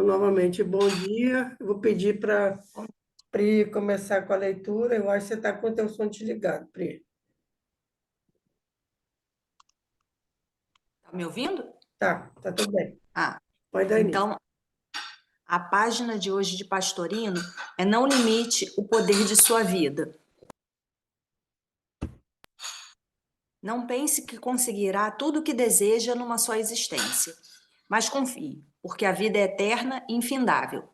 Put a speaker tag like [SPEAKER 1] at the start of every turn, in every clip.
[SPEAKER 1] Novamente, bom dia. Eu vou pedir para Pri começar com a leitura. Eu acho que você está com o teu som desligado, Pri.
[SPEAKER 2] Tá me ouvindo?
[SPEAKER 1] Tá tudo bem.
[SPEAKER 2] Ah,
[SPEAKER 1] Pode dar início.
[SPEAKER 2] então a página de hoje de Pastorino é Não limite o poder de sua vida. Não pense que conseguirá tudo o que deseja numa só existência, mas confie, porque a vida é eterna e infindável.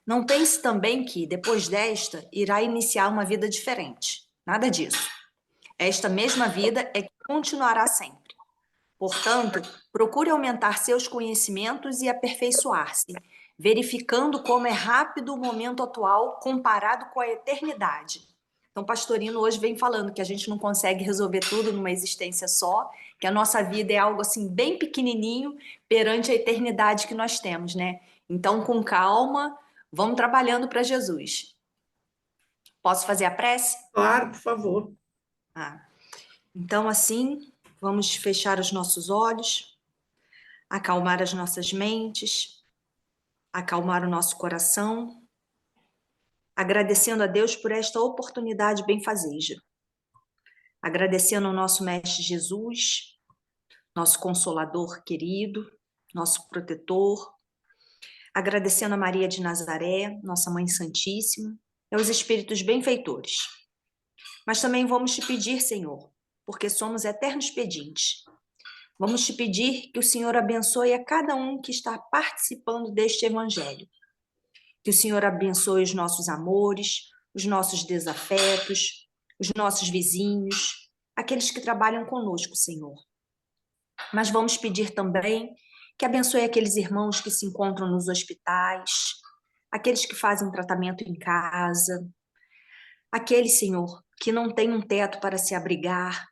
[SPEAKER 2] Não pense também que, depois desta, irá iniciar uma vida diferente. Nada disso. Esta mesma vida é que continuará sempre. Portanto, procure aumentar seus conhecimentos e aperfeiçoar-se, verificando como é rápido o momento atual comparado com a eternidade. Então, Pastorino hoje vem falando que a gente não consegue resolver tudo numa existência só, que a nossa vida é algo assim bem pequenininho perante a eternidade que nós temos, né? Então, com calma, vamos trabalhando para Jesus. Posso fazer a prece?
[SPEAKER 1] Claro, por favor.
[SPEAKER 2] Então, assim, vamos fechar os nossos olhos, acalmar as nossas mentes, acalmar o nosso coração, agradecendo a Deus por esta oportunidade benfazeja, agradecendo ao nosso Mestre Jesus, nosso Consolador querido, nosso protetor, agradecendo a Maria de Nazaré, nossa Mãe Santíssima, e aos Espíritos benfeitores. Mas também vamos te pedir, Senhor, porque somos eternos pedintes, vamos te pedir que o Senhor abençoe a cada um que está participando deste Evangelho. Que o Senhor abençoe os nossos amores, os nossos desafetos, os nossos vizinhos, aqueles que trabalham conosco, Senhor. Mas vamos pedir também que abençoe aqueles irmãos que se encontram nos hospitais, aqueles que fazem tratamento em casa, aqueles, Senhor, que não têm um teto para se abrigar,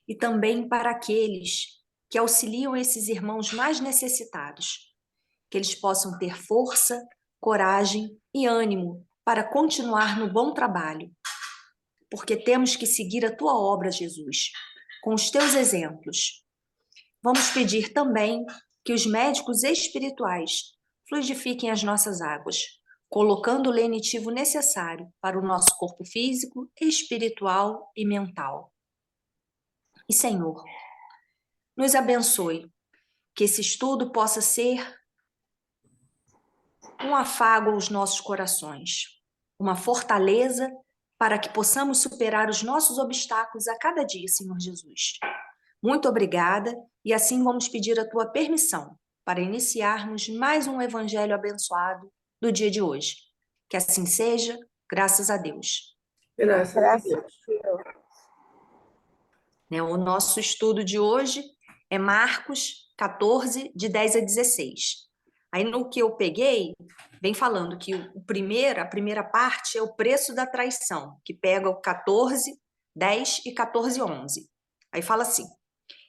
[SPEAKER 2] e também para aqueles que auxiliam esses irmãos mais necessitados, que eles possam ter força, coragem e ânimo para continuar no bom trabalho, porque temos que seguir a tua obra, Jesus, com os teus exemplos. Vamos pedir também que os médicos espirituais fluidifiquem as nossas águas, colocando o lenitivo necessário para o nosso corpo físico, espiritual e mental. E, Senhor, nos abençoe, que esse estudo possa ser um afago aos nossos corações, uma fortaleza para que possamos superar os nossos obstáculos a cada dia, Senhor Jesus. Muito obrigada, e assim vamos pedir a tua permissão para iniciarmos mais um evangelho abençoado do dia de hoje. Que assim seja, graças a Deus.
[SPEAKER 1] Graças a Deus.
[SPEAKER 2] O nosso estudo de hoje é Marcos 14, de 10 a 16. Aí no que eu peguei, vem falando que a primeira parte é o preço da traição, que pega o 14, 10 e 14, 11. Aí fala assim: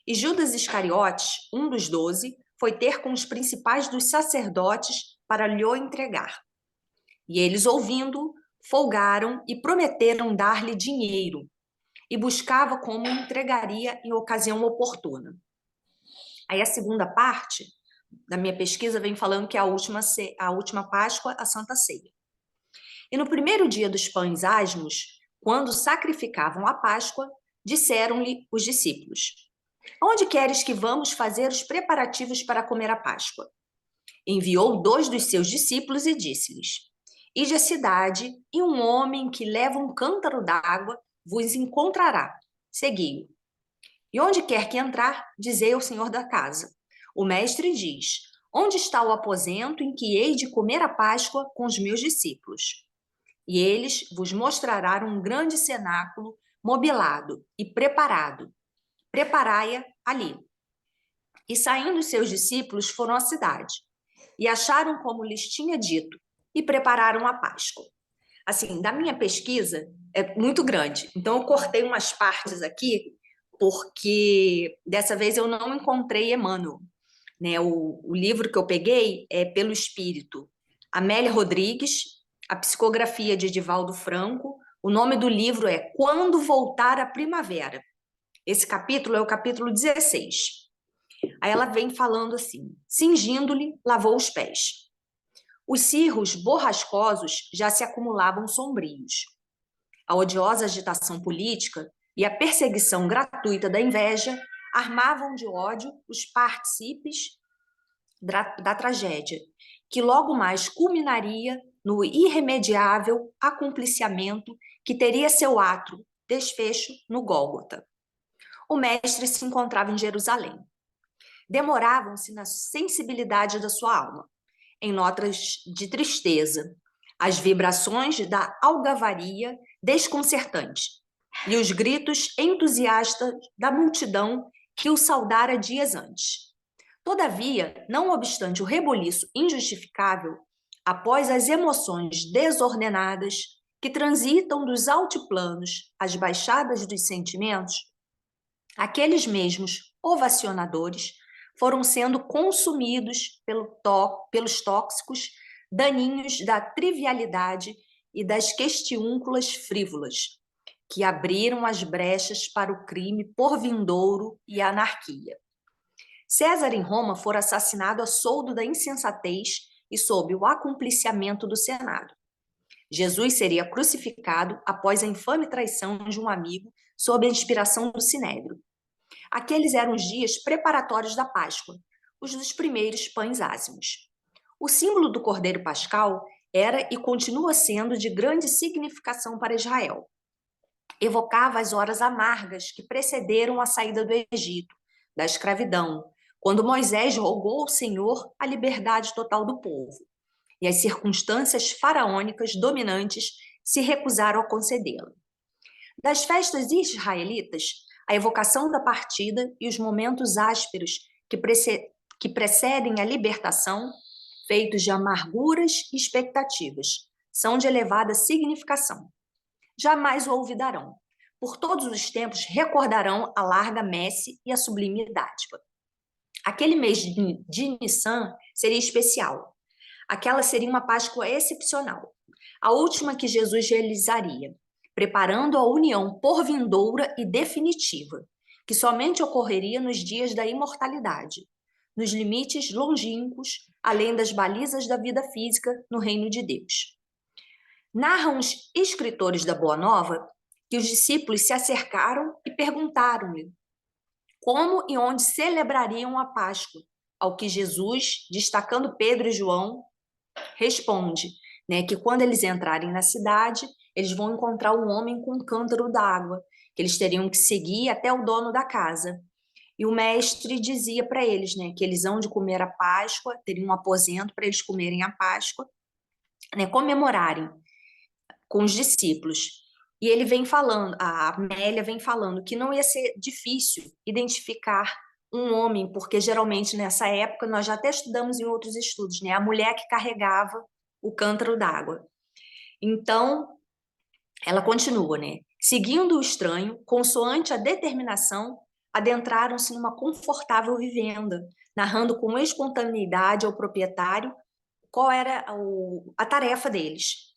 [SPEAKER 2] e Judas Iscariotes, um dos 12, foi ter com os principais dos sacerdotes para lhe o entregar. E eles, ouvindo, folgaram e prometeram dar-lhe dinheiro, e buscava como entregaria em ocasião oportuna. Aí a segunda parte da minha pesquisa vem falando que é a última Páscoa, a Santa Ceia. E no primeiro dia dos pães asmos, quando sacrificavam a Páscoa, disseram-lhe os discípulos: onde queres que vamos fazer os preparativos para comer a Páscoa? Enviou 2 dos seus discípulos e disse-lhes: ide à cidade, e um homem que leva um cântaro d'água vos encontrará. Segui-o. E onde quer que entrar, dizei ao senhor da casa: o mestre diz: onde está o aposento em que hei de comer a Páscoa com os meus discípulos? E eles vos mostrarão um grande cenáculo mobilado e preparado. Preparai-a ali. E saindo os seus discípulos foram à cidade, e acharam como lhes tinha dito, e prepararam a Páscoa. Assim, da minha pesquisa, é muito grande. Então, eu cortei umas partes aqui, porque dessa vez eu não encontrei Emmanuel. Né? O livro que eu peguei é Pelo Espírito. Amélia Rodrigues, a psicografia de Edivaldo Franco. O nome do livro é Quando Voltar a Primavera. Esse capítulo é o capítulo 16. Aí ela vem falando assim: cingindo-lhe, lavou os pés. Os cirros borrascosos já se acumulavam sombrios. A odiosa agitação política e a perseguição gratuita da inveja armavam de ódio os partícipes da tragédia, que logo mais culminaria no irremediável acompliciamento que teria seu ato desfecho no Gólgota. O mestre se encontrava em Jerusalém. Demoravam-se na sensibilidade da sua alma, em notas de tristeza, as vibrações da algavaria desconcertante e os gritos entusiastas da multidão que o saudara dias antes. Todavia, não obstante o rebuliço injustificável, após as emoções desordenadas que transitam dos altiplanos às baixadas dos sentimentos, aqueles mesmos ovacionadores foram sendo consumidos pelos tóxicos daninhos da trivialidade e das questiúnculas frívolas, que abriram as brechas para o crime por vindouro e a anarquia. César em Roma fora assassinado a soldo da insensatez e sob o acompliciamento do Senado. Jesus seria crucificado após a infame traição de um amigo sob a inspiração do Sinédrio. Aqueles eram os dias preparatórios da Páscoa, os dos primeiros pães ázimos. O símbolo do Cordeiro Pascal era e continua sendo de grande significação para Israel. Evocava as horas amargas que precederam a saída do Egito, da escravidão, quando Moisés rogou ao Senhor a liberdade total do povo, e as circunstâncias faraônicas dominantes se recusaram a concedê-la. Das festas israelitas, a evocação da partida e os momentos ásperos que precedem a libertação, feitos de amarguras e expectativas, são de elevada significação. Jamais o olvidarão. Por todos os tempos recordarão a larga messe e a sublime dádiva. Aquele mês de Nissan seria especial. Aquela seria uma Páscoa excepcional, a última que Jesus realizaria, preparando a união por vindoura e definitiva, que somente ocorreria nos dias da imortalidade, nos limites longínquos, além das balizas da vida física no reino de Deus. Narram os escritores da Boa Nova que os discípulos se acercaram e perguntaram-lhe como e onde celebrariam a Páscoa, ao que Jesus, destacando Pedro e João, responde, que quando eles entrarem na cidade, eles vão encontrar um homem com um cântaro d'água, que eles teriam que seguir até o dono da casa. E o mestre dizia para eles, que eles hão de comer a Páscoa, teriam um aposento para eles comerem a Páscoa, comemorarem com os discípulos. E ele vem falando, a Amélia vem falando que não ia ser difícil identificar um homem, porque geralmente nessa época, nós já até estudamos em outros estudos, a mulher que carregava o cântaro d'água. Então, ela continua, seguindo o estranho, consoante a determinação, adentraram-se numa confortável vivenda, narrando com espontaneidade ao proprietário qual era a tarefa deles.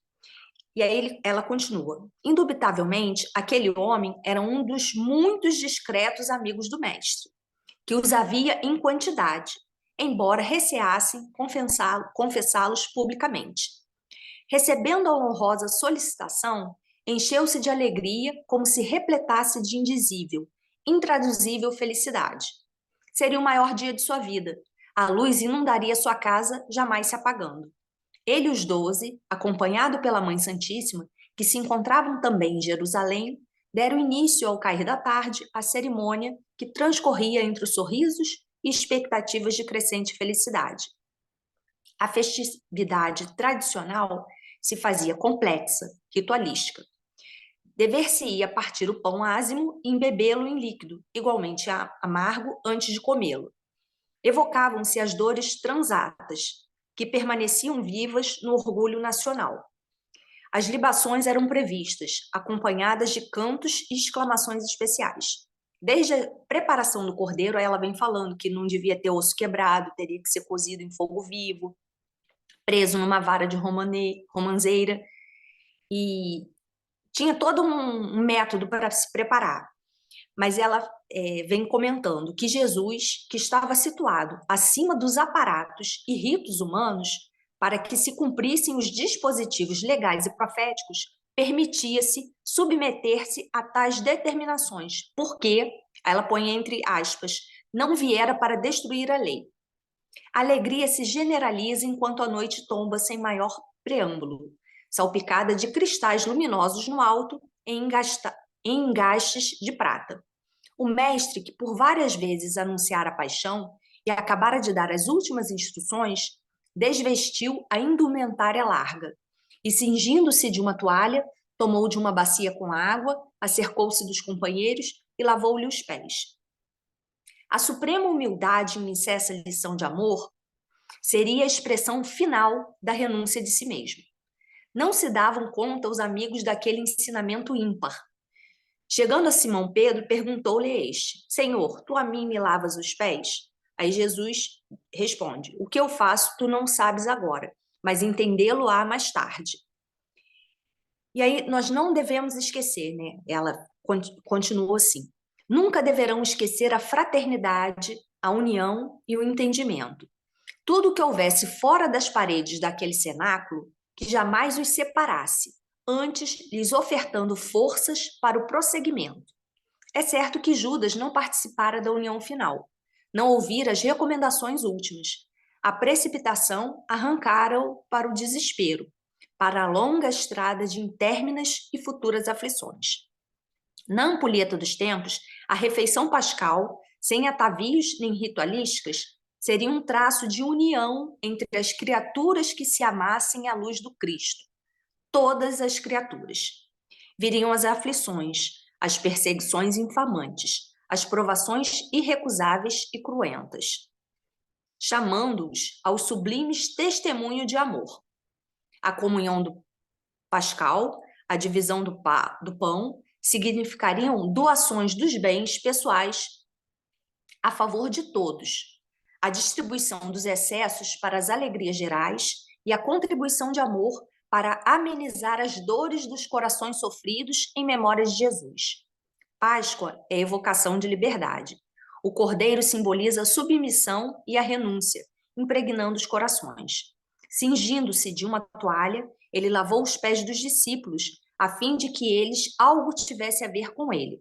[SPEAKER 2] E aí ela continua. Indubitavelmente, aquele homem era um dos muitos discretos amigos do mestre, que os havia em quantidade, embora receassem confessá-los publicamente. Recebendo a honrosa solicitação, encheu-se de alegria, como se repletasse de indizível, intraduzível felicidade. Seria o maior dia de sua vida. A luz inundaria sua casa, jamais se apagando. Ele e os 12, acompanhado pela Mãe Santíssima, que se encontravam também em Jerusalém, deram início ao cair da tarde à cerimônia que transcorria entre os sorrisos e expectativas de crescente felicidade. A festividade tradicional se fazia complexa, ritualística. Dever-se-ia partir o pão ázimo e embebê-lo em líquido, igualmente amargo, antes de comê-lo. Evocavam-se as dores transatas, que permaneciam vivas no orgulho nacional. As libações eram previstas, acompanhadas de cantos e exclamações especiais. Desde a preparação do cordeiro, ela vem falando que não devia ter osso quebrado, teria que ser cozido em fogo vivo, preso numa vara de romanceira, e tinha todo um método para se preparar. Mas ela vem comentando que Jesus, que estava situado acima dos aparatos e ritos humanos, para que se cumprissem os dispositivos legais e proféticos, permitia-se submeter-se a tais determinações, porque, ela põe entre aspas, não viera para destruir a lei. A alegria se generaliza enquanto a noite tomba sem maior preâmbulo, salpicada de cristais luminosos no alto em engastes de prata. O mestre, que por várias vezes anunciara a paixão e acabara de dar as últimas instruções, desvestiu a indumentária larga e, cingindo-se de uma toalha, tomou de uma bacia com água, acercou-se dos companheiros e lavou-lhe os pés. A suprema humildade em uma incessa lição de amor seria a expressão final da renúncia de si mesmo. Não se davam conta os amigos daquele ensinamento ímpar. Chegando a Simão Pedro, perguntou-lhe este: Senhor, tu a mim me lavas os pés? Aí Jesus responde: O que eu faço tu não sabes agora, mas entendê-lo-á mais tarde. E aí nós não devemos esquecer, né? Ela continuou assim: Nunca deverão esquecer a fraternidade, a união e o entendimento. Tudo que houvesse fora das paredes daquele cenáculo, que jamais os separasse, antes lhes ofertando forças para o prosseguimento. É certo que Judas não participara da união final, não ouvira as recomendações últimas. A precipitação arrancara-o para o desespero, para a longa estrada de intérminas e futuras aflições. Na ampulheta dos tempos, a refeição pascal, sem atavios nem ritualísticas, seria um traço de união entre as criaturas que se amassem à luz do Cristo. Todas as criaturas. Viriam as aflições, as perseguições infamantes, as provações irrecusáveis e cruentas, chamando-os ao sublimes testemunho de amor. A comunhão do pascal, a divisão do pão, significariam doações dos bens pessoais a favor de todos, a distribuição dos excessos para as alegrias gerais e a contribuição de amor para amenizar as dores dos corações sofridos em memória de Jesus. Páscoa é evocação de liberdade. O cordeiro simboliza a submissão e a renúncia, impregnando os corações. Cingindo-se de uma toalha, ele lavou os pés dos discípulos, a fim de que eles algo tivesse a ver com ele.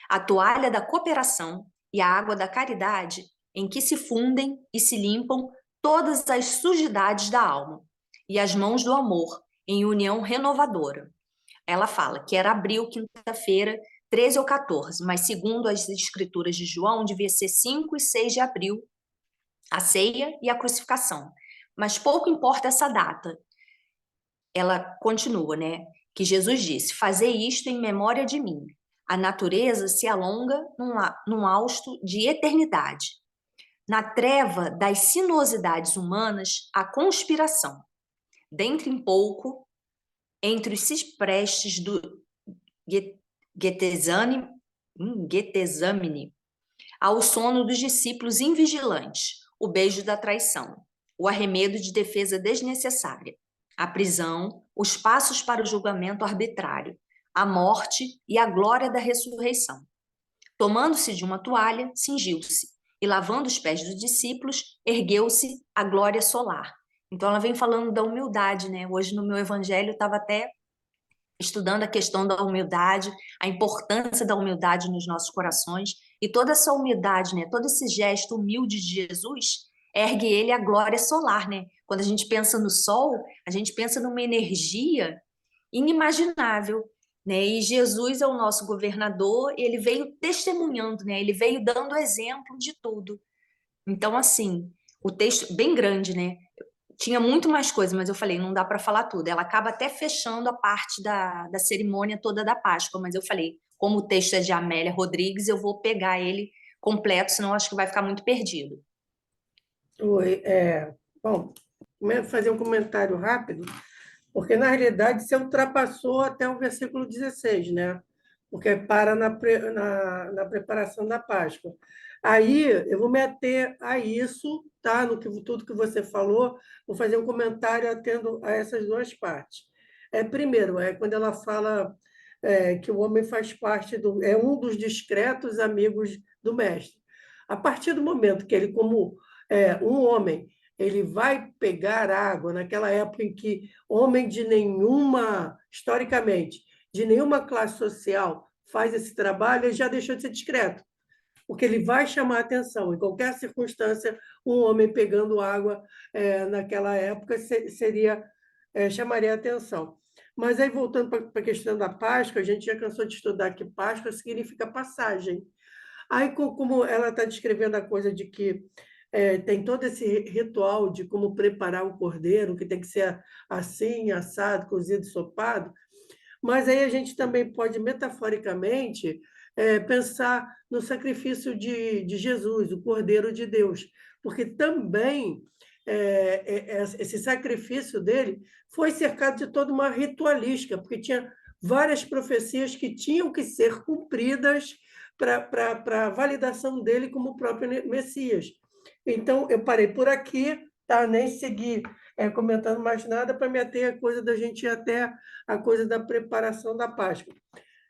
[SPEAKER 2] A toalha da cooperação e a água da caridade, em que se fundem e se limpam todas as sujidades da alma, e as mãos do amor, em união renovadora. Ela fala que era abril, quinta-feira, 13 ou 14, mas segundo as escrituras de João, devia ser 5 e 6 de abril, a ceia e a crucificação. Mas pouco importa essa data. Ela continua, né? Que Jesus disse: Fazei isto em memória de mim. A natureza se alonga num hausto de eternidade. Na treva das sinuosidades humanas, a conspiração. Dentro em pouco, entre os ciprestes do Getsemane, ao sono dos discípulos invigilantes, o beijo da traição, o arremedo de defesa desnecessária, a prisão, os passos para o julgamento arbitrário, a morte e a glória da ressurreição. Tomando-se de uma toalha, cingiu-se, e lavando os pés dos discípulos, ergueu-se a glória solar. Então ela vem falando da humildade, né? Hoje no meu evangelho eu estava até estudando a questão da humildade, a importância da humildade nos nossos corações, e toda essa humildade, né, todo esse gesto humilde de Jesus, ergue ele à glória solar, né? Quando a gente pensa no sol, a gente pensa numa energia inimaginável, né? E Jesus é o nosso governador, ele veio testemunhando, né? Ele veio dando exemplo de tudo. Então, assim, o texto bem grande, né? Tinha muito mais coisa, mas eu falei, não dá para falar tudo. Ela acaba até fechando a parte da cerimônia toda da Páscoa, mas eu falei, como o texto é de Amélia Rodrigues, eu vou pegar ele completo, senão acho que vai ficar muito perdido.
[SPEAKER 1] Oi, bom, fazer um comentário rápido, porque na realidade você ultrapassou até o versículo 16, né? Porque para na preparação da Páscoa. Aí eu vou me ater a isso, tá? Tudo que você falou, vou fazer um comentário atendo a essas duas partes. Primeiro, quando ela fala que o homem faz parte é um dos discretos amigos do mestre. A partir do momento que ele, como um homem, ele vai pegar água naquela época em que homem de nenhuma, historicamente, de nenhuma classe social faz esse trabalho, ele já deixou de ser discreto, porque ele vai chamar a atenção. Em qualquer circunstância, um homem pegando água naquela época seria chamaria a atenção. Mas aí, voltando para a questão da Páscoa, a gente já cansou de estudar que Páscoa significa passagem. Aí, como ela está descrevendo a coisa de que tem todo esse ritual de como preparar o cordeiro, que tem que ser assim, assado, cozido, sopado, mas aí a gente também pode, metaforicamente, pensar no sacrifício de Jesus, o Cordeiro de Deus, porque também esse sacrifício dele foi cercado de toda uma ritualística, porque tinha várias profecias que tinham que ser cumpridas para a validação dele como o próprio Messias. Então, eu parei por aqui, tá? Nem segui comentando mais nada para me ater a coisa da gente ir até a coisa da preparação da Páscoa.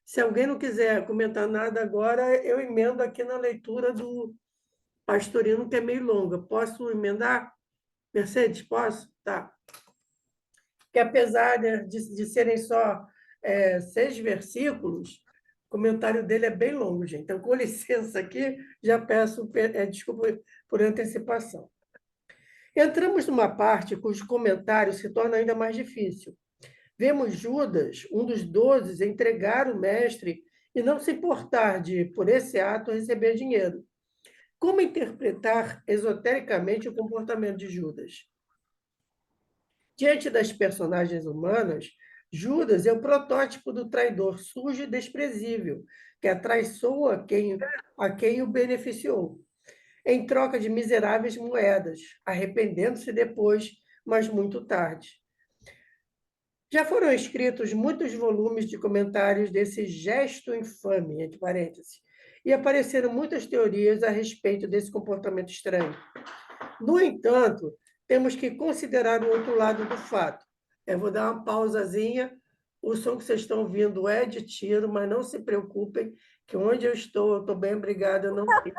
[SPEAKER 1] Se alguém não quiser comentar nada agora, eu emendo aqui na leitura do Pastorino, que é meio longa. Posso emendar? Mercedes, posso? Tá. Que apesar de serem só 6 versículos, o comentário dele é bem longo, gente. Então, com licença aqui, já peço desculpa por antecipação. Entramos numa parte cujo comentário se torna ainda mais difícil. Vemos Judas, um dos 12, entregar o mestre e não se importar de, por esse ato, receber dinheiro. Como interpretar esotericamente o comportamento de Judas? Diante das personagens humanas, Judas é o protótipo do traidor sujo e desprezível, que atraiçoa a quem o beneficiou, em troca de miseráveis moedas, arrependendo-se depois, mas muito tarde. Já foram escritos muitos volumes de comentários desse gesto infame, entre parênteses, e apareceram muitas teorias a respeito desse comportamento estranho. No entanto, temos que considerar o outro lado do fato. Eu vou dar uma pausazinha. O som que vocês estão ouvindo é de tiro, mas não se preocupem, que onde eu estou bem obrigada, eu não tenho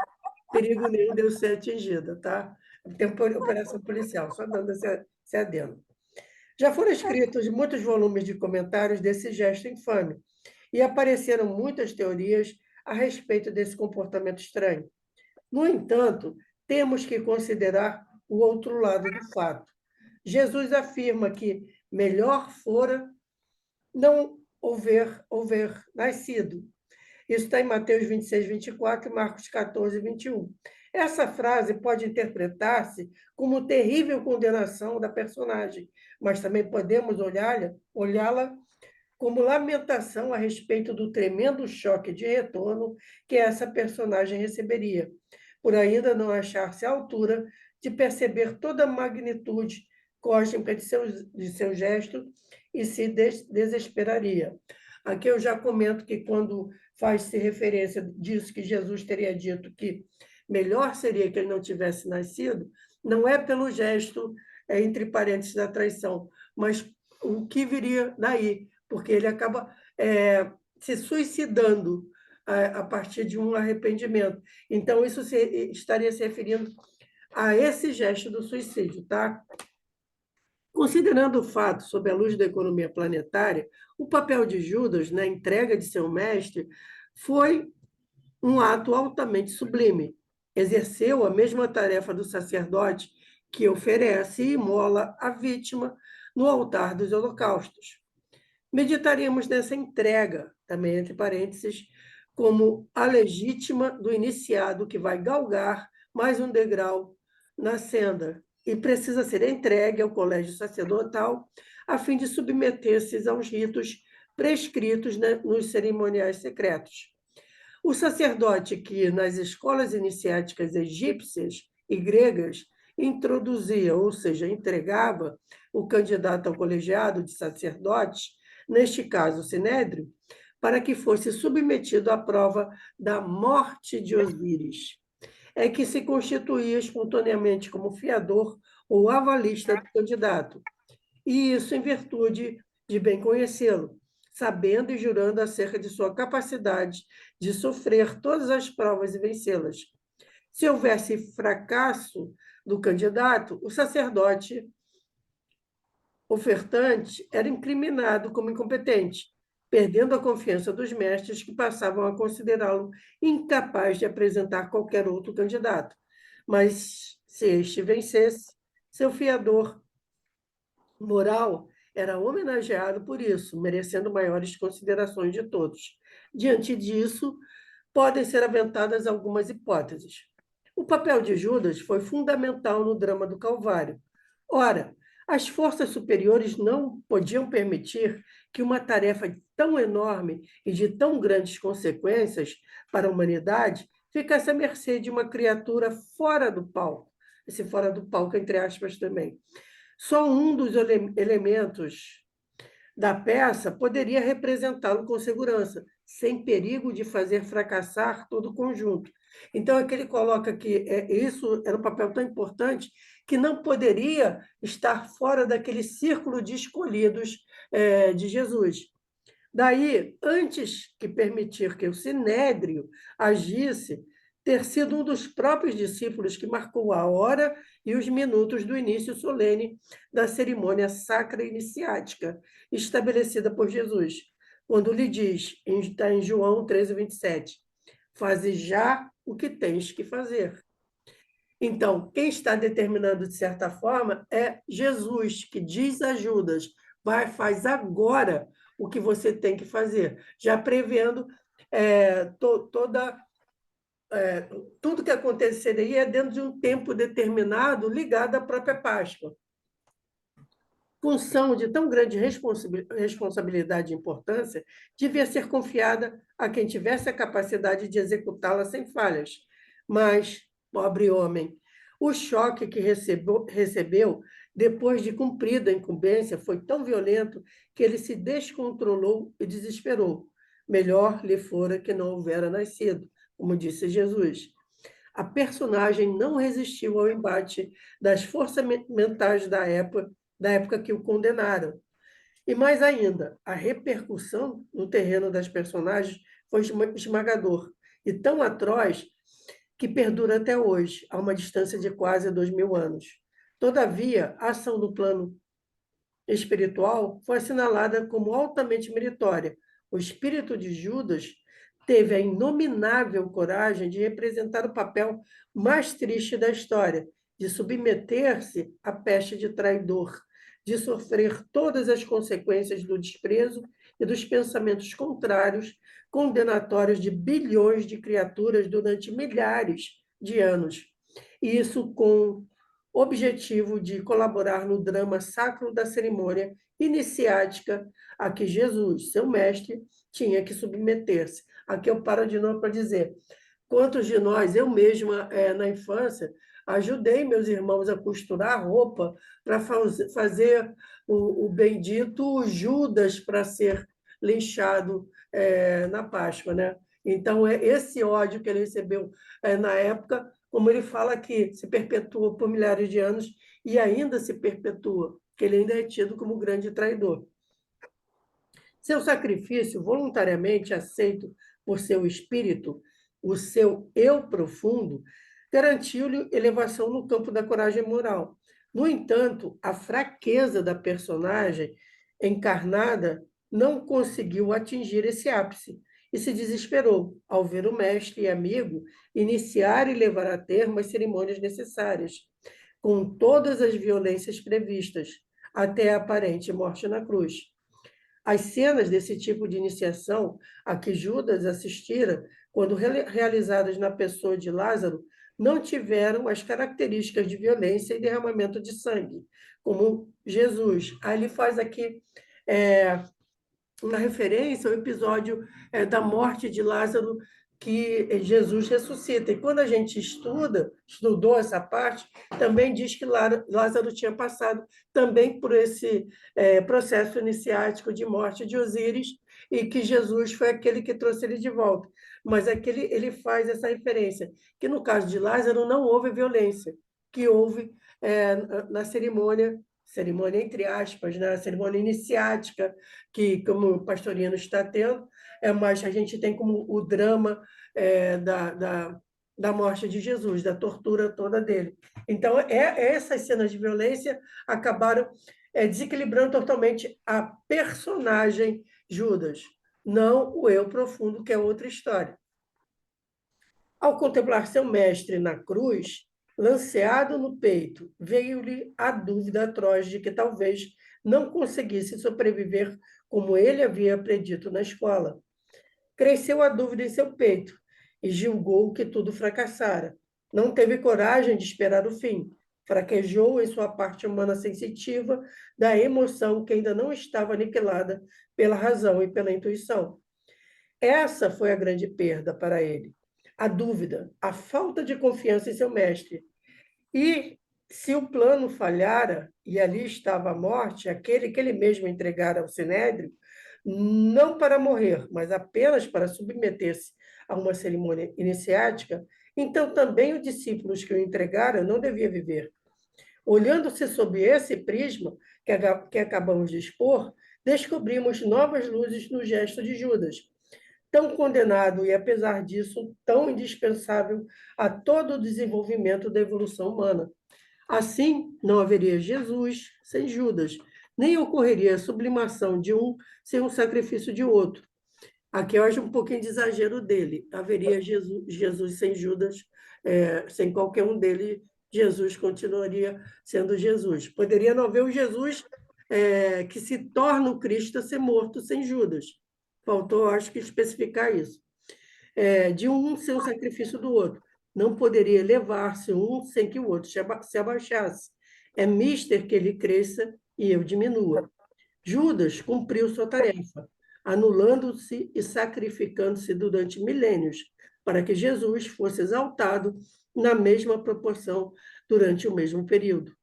[SPEAKER 1] perigo nenhum de eu ser atingida, tá? Tem operação policial, só dando esse adendo. Já foram escritos muitos volumes de comentários desse gesto infame, e apareceram muitas teorias a respeito desse comportamento estranho. No entanto, temos que considerar o outro lado do fato. Jesus afirma que melhor fora não houver nascido. Isso está em Mateus 26, 24 e Marcos 14, 21. Essa frase pode interpretar-se como terrível condenação da personagem, mas também podemos olhá-la como lamentação a respeito do tremendo choque de retorno que essa personagem receberia, por ainda não achar-se à altura de perceber toda a magnitude cósmica de seu gesto e se desesperaria. Aqui eu já comento que quando faz-se referência disso que Jesus teria dito que melhor seria que ele não tivesse nascido, não é pelo gesto, entre parênteses, da traição, mas o que viria daí, porque ele acaba se suicidando a partir de um arrependimento. Então, isso estaria se referindo a esse gesto do suicídio, tá? Considerando o fato, sob a luz da economia planetária, o papel de Judas na entrega de seu mestre foi um ato altamente sublime. Exerceu a mesma tarefa do sacerdote que oferece e imola a vítima no altar dos holocaustos. Meditaríamos nessa entrega, também entre parênteses, como a legítima do iniciado que vai galgar mais um degrau na senda e precisa ser entregue ao colégio sacerdotal a fim de submeter-se aos ritos prescritos, né, nos cerimoniais secretos. O sacerdote que, nas escolas iniciáticas egípcias e gregas, introduzia, ou seja, entregava o candidato ao colegiado de sacerdotes, neste caso o Sinédrio, para que fosse submetido à prova da morte de Osíris, é que se constituía espontaneamente como fiador ou avalista do candidato, e isso em virtude de bem conhecê-lo, sabendo e jurando acerca de sua capacidade de sofrer todas as provas e vencê-las. Se houvesse fracasso do candidato, o sacerdote ofertante era incriminado como incompetente, perdendo a confiança dos mestres que passavam a considerá-lo incapaz de apresentar qualquer outro candidato. Mas, se este vencesse, seu fiador moral era homenageado por isso, merecendo maiores considerações de todos. Diante disso, podem ser aventadas algumas hipóteses. O papel de Judas foi fundamental no drama do Calvário. Ora, as forças superiores não podiam permitir que uma tarefa tão enorme e de tão grandes consequências para a humanidade ficasse à mercê de uma criatura fora do palco. Esse fora do palco, entre aspas, também. Só um dos elementos da peça poderia representá-lo com segurança, sem perigo de fazer fracassar todo o conjunto. Então, é que ele coloca que isso era um papel tão importante que não poderia estar fora daquele círculo de escolhidos de Jesus. Daí, antes que permitir que o Sinédrio agisse, ter sido um dos próprios discípulos que marcou a hora e os minutos do início solene da cerimônia sacra iniciática, estabelecida por Jesus, quando lhe diz, está em João 13:27, faze já o que tens que fazer. Então, quem está determinando, de certa forma, é Jesus, que diz a Judas, faz agora o que você tem que fazer, já prevendo tudo que aconteceria dentro de um tempo determinado ligado à própria Páscoa. Função de tão grande responsabilidade e importância devia ser confiada a quem tivesse a capacidade de executá-la sem falhas. Mas, pobre homem, o choque que recebeu depois de cumprida a incumbência foi tão violento que ele se descontrolou e desesperou. Melhor lhe fora que não houvera nascido, como disse Jesus. A personagem não resistiu ao embate das forças mentais da época que o condenaram. E mais ainda, a repercussão no terreno das personagens foi esmagador e tão atroz que perdura até hoje, a uma distância de quase 2000 anos. Todavia, a ação do plano espiritual foi assinalada como altamente meritória. O espírito de Judas teve a inominável coragem de representar o papel mais triste da história, de submeter-se à peste de traidor, de sofrer todas as consequências do desprezo e dos pensamentos contrários, condenatórios de bilhões de criaturas durante milhares de anos. E isso com objetivo de colaborar no drama sacro da cerimônia iniciática a que Jesus, seu mestre, tinha que submeter-se. Aqui eu paro de novo para dizer, quantos de nós, eu mesma, na infância, ajudei meus irmãos a costurar roupa para fazer o bendito Judas para ser linchado na Páscoa, né? Então, esse ódio que ele recebeu na época, como ele fala aqui, se perpetuou por milhares de anos e ainda se perpetua, que ele ainda é tido como grande traidor. Seu sacrifício, voluntariamente aceito por seu espírito, o seu eu profundo, garantiu-lhe elevação no campo da coragem moral. No entanto, a fraqueza da personagem encarnada não conseguiu atingir esse ápice e se desesperou ao ver o mestre e amigo iniciar e levar a termo as cerimônias necessárias, com todas as violências previstas, até a aparente morte na cruz. As cenas desse tipo de iniciação a que Judas assistira, quando realizadas na pessoa de Lázaro, não tiveram as características de violência e derramamento de sangue, como Jesus. Aí ele faz aqui uma referência ao episódio da morte de Lázaro, que Jesus ressuscita. E quando a gente estudou essa parte, também diz que Lázaro tinha passado também por esse processo iniciático de morte de Osíris e que Jesus foi aquele que trouxe ele de volta. Mas aqui ele faz essa referência, que no caso de Lázaro não houve violência, que houve na cerimônia entre aspas, né? A cerimônia iniciática, que, como o pastorino está tendo, mas a gente tem como o drama da morte de Jesus, da tortura toda dele. Então, essas cenas de violência acabaram desequilibrando totalmente a personagem Judas, não o eu profundo, que é outra história. Ao contemplar seu mestre na cruz, lanceado no peito, veio-lhe a dúvida atroz de que talvez não conseguisse sobreviver como ele havia predito na escola. Cresceu a dúvida em seu peito e julgou que tudo fracassara. Não teve coragem de esperar o fim. Fraquejou em sua parte humana sensitiva da emoção que ainda não estava aniquilada pela razão e pela intuição. Essa foi a grande perda para ele. A dúvida, a falta de confiança em seu mestre. E se o plano falhara, e ali estava a morte, aquele que ele mesmo entregara ao Sinédrio, não para morrer, mas apenas para submeter-se a uma cerimônia iniciática, então também os discípulos que o entregaram não deviam viver. Olhando-se sob esse prisma que acabamos de expor, descobrimos novas luzes no gesto de Judas, tão condenado e, apesar disso, tão indispensável a todo o desenvolvimento da evolução humana. Assim, não haveria Jesus sem Judas, nem ocorreria a sublimação de um sem o sacrifício de outro. Aqui eu acho um pouquinho de exagero dele. Haveria Jesus sem Judas, sem qualquer um deles, Jesus continuaria sendo Jesus. Poderia não haver o Jesus que se torna o Cristo a ser morto sem Judas. Faltou, acho que, especificar isso. De um sem o sacrifício do outro. Não poderia elevar-se um sem que o outro se abaixasse. É mister que ele cresça e eu diminua. Judas cumpriu sua tarefa, anulando-se e sacrificando-se durante milênios, para que Jesus fosse exaltado na mesma proporção durante o mesmo período.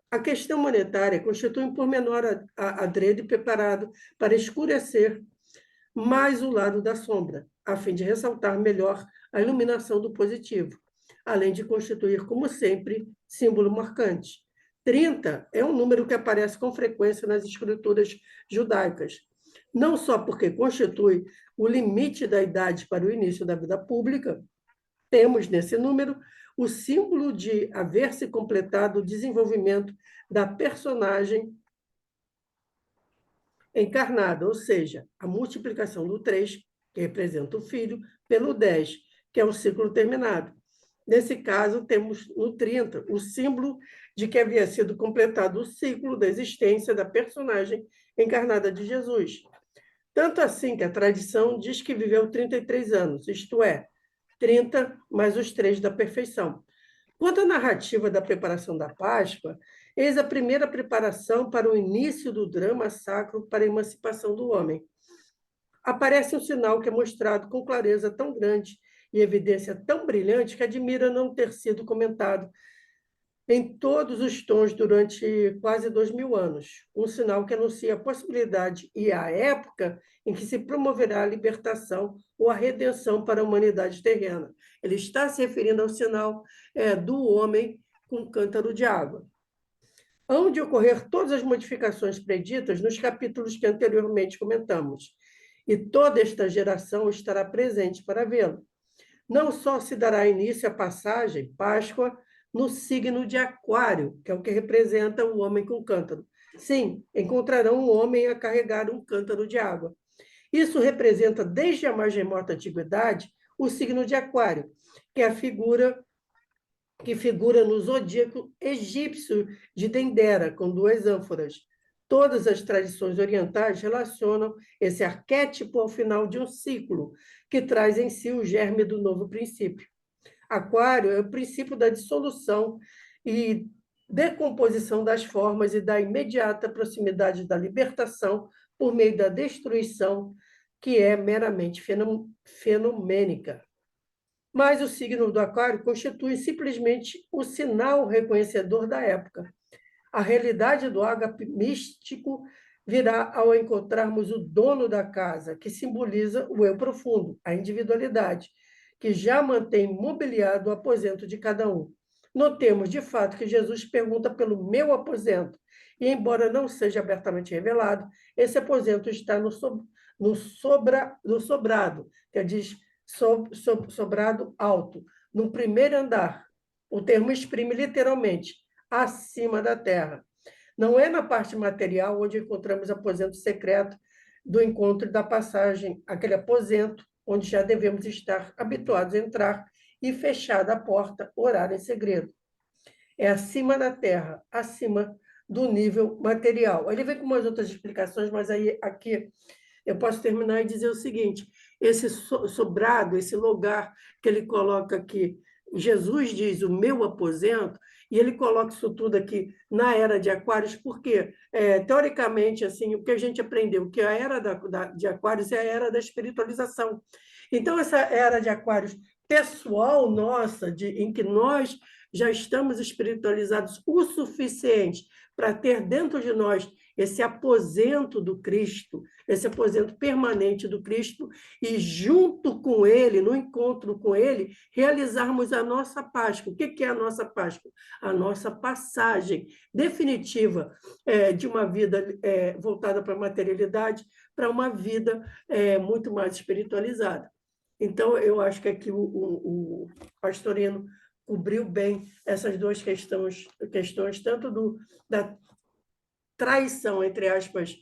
[SPEAKER 1] A questão monetária constitui um pormenor adrede preparado para escurecer mais o lado da sombra, a fim de ressaltar melhor a iluminação do positivo, além de constituir, como sempre, símbolo marcante. 30 é um número que aparece com frequência nas escrituras judaicas, não só porque constitui o limite da idade para o início da vida pública, temos nesse número o símbolo de haver se completado o desenvolvimento da personagem encarnada, ou seja, a multiplicação do 3, que representa o filho, pelo 10, que é o ciclo terminado. Nesse caso, temos no 30 o símbolo de que havia sido completado o ciclo da existência da personagem encarnada de Jesus. Tanto assim que a tradição diz que viveu 33 anos, isto é, 30 mais os 3 da perfeição. Quanto à narrativa da preparação da Páscoa, eis a primeira preparação para o início do drama sacro para a emancipação do homem. Aparece um sinal que é mostrado com clareza tão grande e evidência tão brilhante que admira não ter sido comentado em todos os tons durante quase 2000 anos. Um sinal que anuncia a possibilidade e a época em que se promoverá a libertação ou a redenção para a humanidade terrena. Ele está se referindo ao sinal do homem com cântaro de água. Hão de ocorrer todas as modificações preditas nos capítulos que anteriormente comentamos, e toda esta geração estará presente para vê-lo. Não só se dará início à passagem, Páscoa, no signo de Aquário, que é o que representa o homem com cântaro. Sim, encontrarão um homem a carregar um cântaro de água. Isso representa, desde a mais remota antiguidade, o signo de Aquário, que é a figura que figura no zodíaco egípcio de Dendera, com 2 ânforas. Todas as tradições orientais relacionam esse arquétipo ao final de um ciclo, que traz em si o germe do novo princípio. Aquário é o princípio da dissolução e decomposição das formas e da imediata proximidade da libertação por meio da destruição, que é meramente fenomênica. Mas o signo do Aquário constitui simplesmente o sinal reconhecedor da época. A realidade do ágape místico virá ao encontrarmos o dono da casa, que simboliza o eu profundo, a individualidade, que já mantém mobiliado o aposento de cada um. Notemos, de fato, que Jesus pergunta pelo meu aposento, e, embora não seja abertamente revelado, esse aposento está no sobrado, que diz sobrado alto, no primeiro andar. O termo exprime literalmente acima da terra. Não é na parte material onde encontramos aposento secreto do encontro e da passagem, aquele aposento onde já devemos estar habituados a entrar e fechada a porta, orar em segredo. É acima da terra, acima do nível material. Ele vem com umas outras explicações, mas aí aqui eu posso terminar e dizer o seguinte: esse sobrado, esse lugar que ele coloca aqui, Jesus diz o meu aposento, e ele coloca isso tudo aqui na era de Aquários, porque, teoricamente, assim, o que a gente aprendeu, que a era de Aquários é a era da espiritualização. Então, essa era de Aquários pessoal nossa, em que nós já estamos espiritualizados o suficiente para ter dentro de nós esse aposento do Cristo, esse aposento permanente do Cristo, e junto com Ele, no encontro com Ele, realizarmos a nossa Páscoa. O que é a nossa Páscoa? A nossa passagem definitiva de uma vida voltada para a materialidade para uma vida muito mais espiritualizada. Então, eu acho que aqui o pastorino cobriu bem essas duas questões tanto da traição, entre aspas,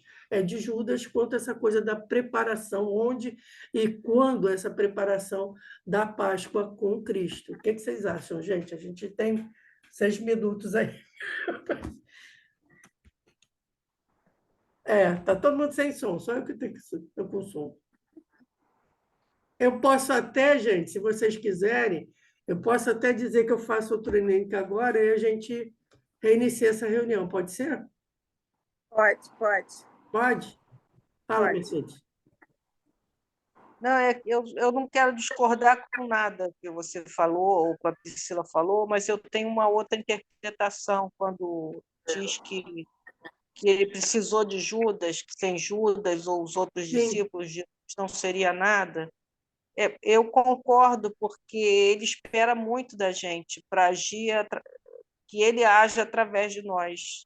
[SPEAKER 1] de Judas, quanto essa coisa da preparação, onde e quando essa preparação da Páscoa com Cristo. O que vocês acham, gente? A gente tem 6 minutos aí. Tá todo mundo sem som, só eu que tenho que estou com som. Eu posso até, gente, se vocês quiserem, eu posso até dizer que eu faço outro link agora e a gente reinicia essa reunião, pode ser?
[SPEAKER 3] Pode, pode.
[SPEAKER 1] Pode? Fala,
[SPEAKER 3] Pode.
[SPEAKER 1] Mercedes.
[SPEAKER 3] Não, eu não quero discordar com nada que você falou ou que a Priscila falou, mas eu tenho uma outra interpretação quando diz que ele precisou de Judas, que sem Judas ou os outros discípulos, Jesus não seria nada. Eu concordo, porque ele espera muito da gente para agir, que ele age através de nós.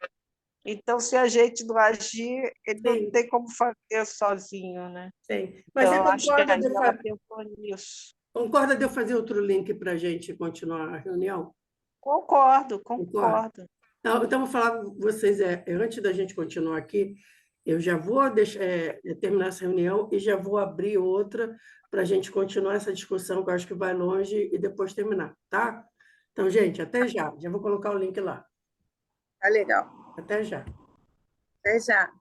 [SPEAKER 3] Então, se a gente não agir, ele não tem como fazer sozinho, né?
[SPEAKER 1] Sim. Mas
[SPEAKER 3] então,
[SPEAKER 1] você
[SPEAKER 3] acho que ela pensou nisso.
[SPEAKER 1] Concorda de eu fazer outro link para a gente continuar a reunião?
[SPEAKER 3] Concordo.
[SPEAKER 1] Então, vou falar com vocês, antes da gente continuar aqui, eu já vou terminar essa reunião e já vou abrir outra para a gente continuar essa discussão, que eu acho que vai longe, e depois terminar, tá? Então, gente, até já. Já vou colocar o link lá.
[SPEAKER 3] Tá legal.
[SPEAKER 1] Até já.
[SPEAKER 3] Até já.